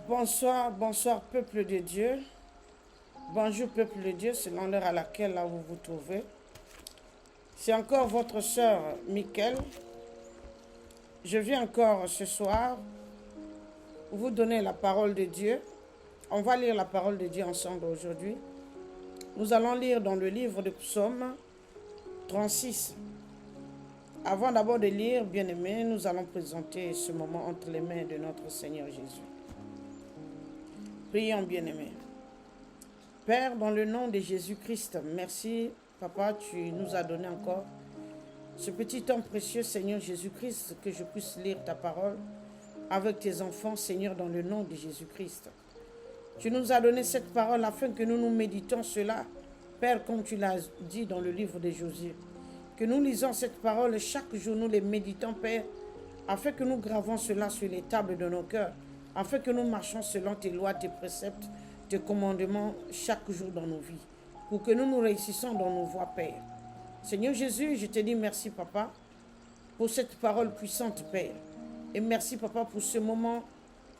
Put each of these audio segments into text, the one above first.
Bonsoir, bonsoir peuple de Dieu. Bonjour peuple de Dieu, selon l'heure à laquelle là vous vous trouvez. C'est encore votre sœur Michael. Je viens encore ce soir vous donner la parole de Dieu. On va lire la parole de Dieu ensemble aujourd'hui. Nous allons lire dans le livre de Psaume 36. Avant d'abord de lire, bien-aimés, nous allons présenter ce moment entre les mains de notre Seigneur Jésus. Prions, bien-aimés. Père, dans le nom de Jésus-Christ, merci, Papa, tu nous as donné encore ce petit temps précieux, Seigneur Jésus-Christ, que je puisse lire ta parole avec tes enfants, Seigneur, dans le nom de Jésus-Christ. Tu nous as donné cette parole afin que nous nous méditons cela, Père, comme tu l'as dit dans le livre de Josué. Que nous lisons cette parole chaque jour, nous les méditons, Père, afin que nous gravons cela sur les tables de nos cœurs, afin que nous marchions selon tes lois, tes préceptes, tes commandements chaque jour dans nos vies, pour que nous nous réussissions dans nos voies, Père. Seigneur Jésus, je te dis merci, Papa, pour cette parole puissante, Père. Et merci, Papa, pour ce moment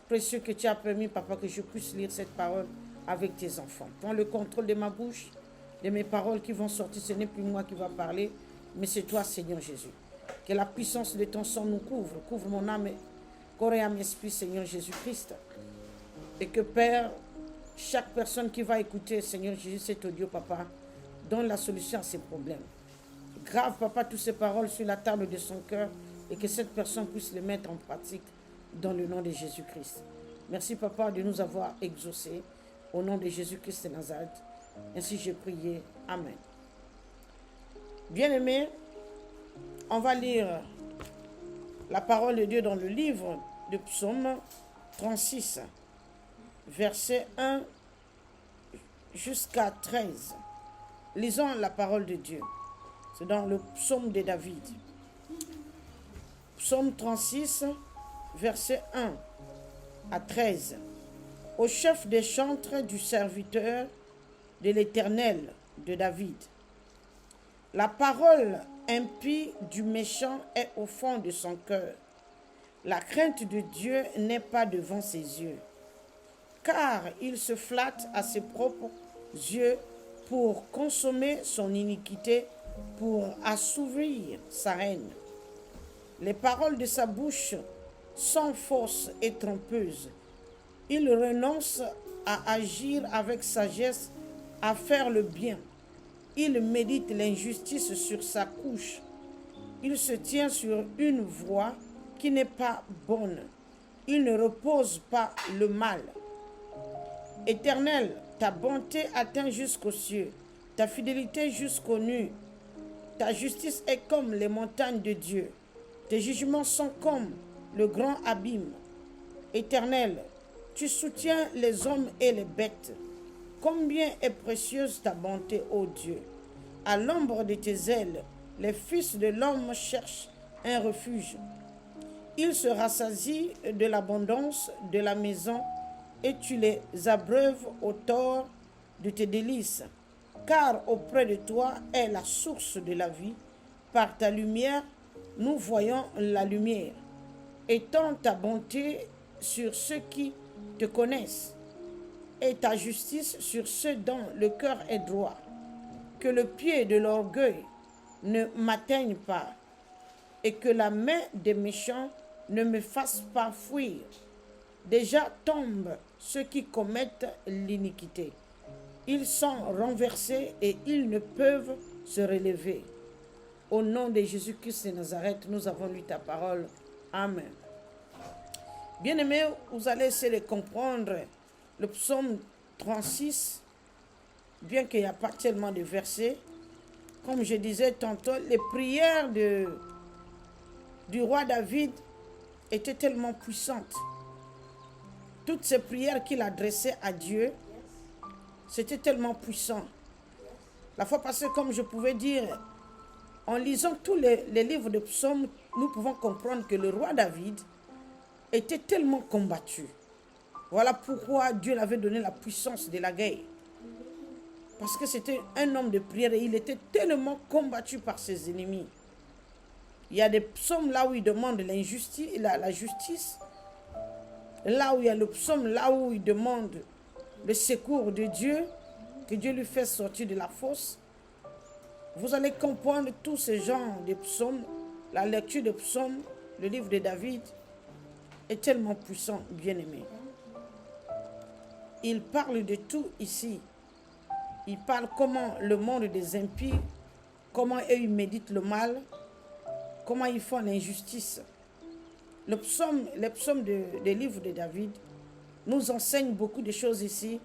précieux que tu as permis, Papa, que je puisse lire cette parole avec tes enfants. Prends le contrôle de ma bouche, de mes paroles qui vont sortir. Ce n'est plus moi qui va parler, mais c'est toi, Seigneur Jésus. Que la puissance de ton sang nous couvre, couvre mon âme, corps et âme, esprit, Seigneur Jésus-Christ. Et que, Père, chaque personne qui va écouter, Seigneur Jésus, cet audio, Papa, donne la solution à ses problèmes. Grave, Papa, toutes ces paroles sur la table de son cœur et que cette personne puisse les mettre en pratique dans le nom de Jésus-Christ. Merci, Papa, de nous avoir exaucés au nom de Jésus-Christ de Nazareth. Ainsi j'ai prié. Amen. Bien-aimés, on va lire la parole de Dieu dans le livre de Psaume 36, verset 1 jusqu'à 13. Lisons la parole de Dieu. C'est dans le psaume de David. Psaume 36, verset 1 à 13. Au chef des chantres du serviteur de l'Éternel de David. La parole impie du méchant est au fond de son cœur. La crainte de Dieu n'est pas devant ses yeux. Car il se flatte à ses propres yeux pour consommer son iniquité, pour assouvir sa haine. Les paroles de sa bouche sont fausses et trompeuses. Il renonce à agir avec sagesse, à faire le bien. Il médite l'injustice sur sa couche. Il se tient sur une voie qui n'est pas bonne. Il ne repose pas le mal. Éternel, ta bonté atteint jusqu'aux cieux, ta fidélité jusqu'aux nues. Ta justice est comme les montagnes de Dieu. Tes jugements sont comme le grand abîme. Éternel, tu soutiens les hommes et les bêtes. Combien est précieuse ta bonté, ô Dieu! À l'ombre de tes ailes, les fils de l'homme cherchent un refuge. Ils se rassasient de l'abondance de la maison et tu les abreuves au tort de tes délices. Car auprès de toi est la source de la vie. Par ta lumière, nous voyons la lumière. Étends ta bonté sur ceux qui te connaissent et ta justice sur ceux dont le cœur est droit. Que le pied de l'orgueil ne m'atteigne pas et que la main des méchants ne me fasse pas fuir. Déjà tombent ceux qui commettent l'iniquité. Ils sont renversés et ils ne peuvent se relever. Au nom de Jésus-Christ de Nazareth, nous avons lu ta parole. Amen. Bien-aimés, vous allez essayer de comprendre le psaume 36, bien qu'il n'y a pas tellement de versets. Comme je disais tantôt, les prières du roi David étaient tellement puissantes. Toutes ces prières qu'il adressait à Dieu, c'était tellement puissant. La fois passée, comme je pouvais dire, en lisant tous les livres de psaumes, nous pouvons comprendre que le roi David était tellement combattu. Voilà pourquoi Dieu l'avait donné la puissance de la guerre. Parce que c'était un homme de prière et il était tellement combattu par ses ennemis. Il y a des psaumes là où il demande l'injustice, la justice. là où il y a le psaume, là où il demande le secours de Dieu, que Dieu lui fait sortir de la fosse, vous allez comprendre tous ces genres de psaumes. La lecture de psaumes, le livre de David, est tellement puissant, bien-aimé. Il parle de tout ici. Il parle comment le monde des impies, comment eux ils méditent le mal, comment ils font l'injustice. Les psaumes des livres de David nous enseignent beaucoup de choses ici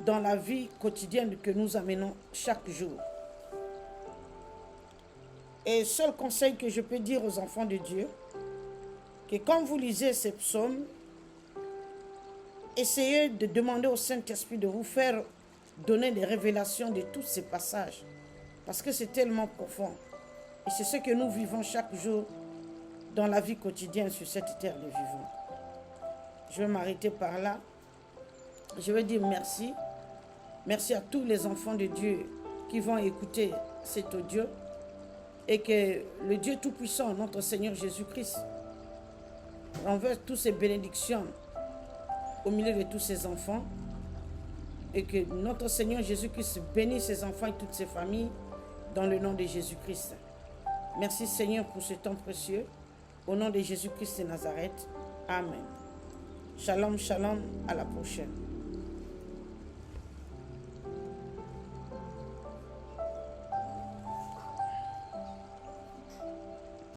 dans la vie quotidienne que nous amenons chaque jour. Et seul conseil que je peux dire aux enfants de Dieu, que quand vous lisez ces psaumes, essayez de demander au Saint-Esprit de vous faire donner des révélations de tous ces passages. Parce que c'est tellement profond. Et c'est ce que nous vivons chaque jour dans la vie quotidienne sur cette terre de vivants. Je vais m'arrêter par là. Je vais dire merci. Merci à tous les enfants de Dieu qui vont écouter cet audio. Et que le Dieu Tout-Puissant, notre Seigneur Jésus-Christ, renverse toutes ces bénédictions au milieu de tous ces enfants. Et que notre Seigneur Jésus-Christ bénisse ses enfants et toutes ses familles dans le nom de Jésus-Christ. Merci Seigneur pour ce temps précieux. Au nom de Jésus-Christ de Nazareth. Amen. Shalom, shalom. À la prochaine.